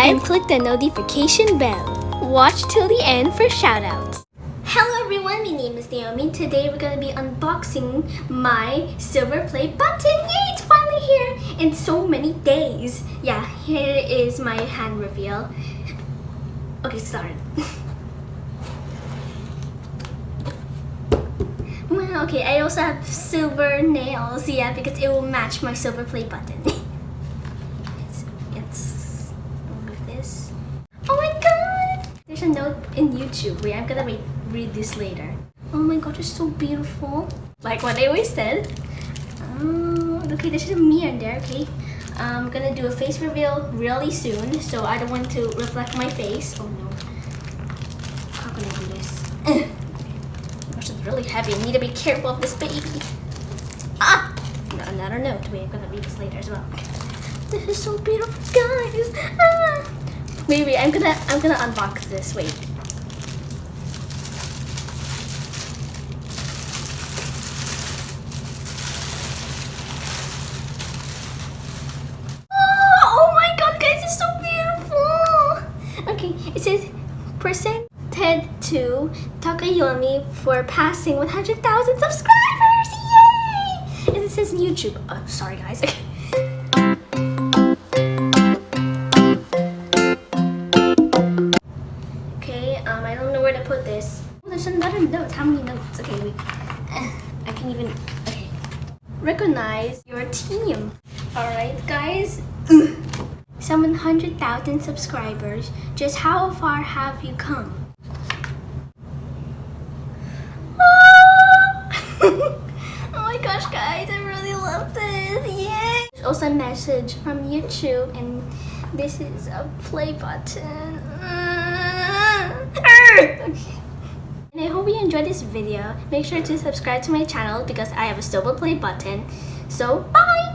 subscribe and click the notification bell. Watch till the end for shoutouts. Hello everyone, my name is Yomi. Today we're gonna be unboxing my silver play button. Yay, it's finally here in so many days. Yeah, here is my hand reveal. Okay, start. Well, okay, I also have silver nails, yeah, because it will match my silver play button. It's with this. Oh my god! There's a note in YouTube. Wait, I'm gonna read this later. Oh my god, it's so beautiful. Like what I always said. Okay, there's a mirror there, okay? I'm gonna do a face reveal really soon, so I don't want to reflect my face. Oh no. How can I do this? Gosh, it's really heavy. I need to be careful of this baby. Ah! No, another note. Wait, I'm gonna read this later as well. This is so beautiful, guys. Ah! Wait, I'm gonna unbox this. Wait. Oh my god, guys, it's so beautiful. Okay, it says presented to Toca Yomi for passing 100,000 subscribers. Yay! And it says YouTube. Sorry, guys. I don't know where to put this. Oh, there's another note. How many notes? Okay, wait. I can even. Okay. Recognize your team. Alright, guys. 700,000 subscribers. Just how far have you come? Oh my gosh, guys. I really love this. Yay! There's also a message from YouTube, and this is a play button. Okay. And I hope you enjoyed this video. Make sure to subscribe to my channel because I have a silver play button. So, bye!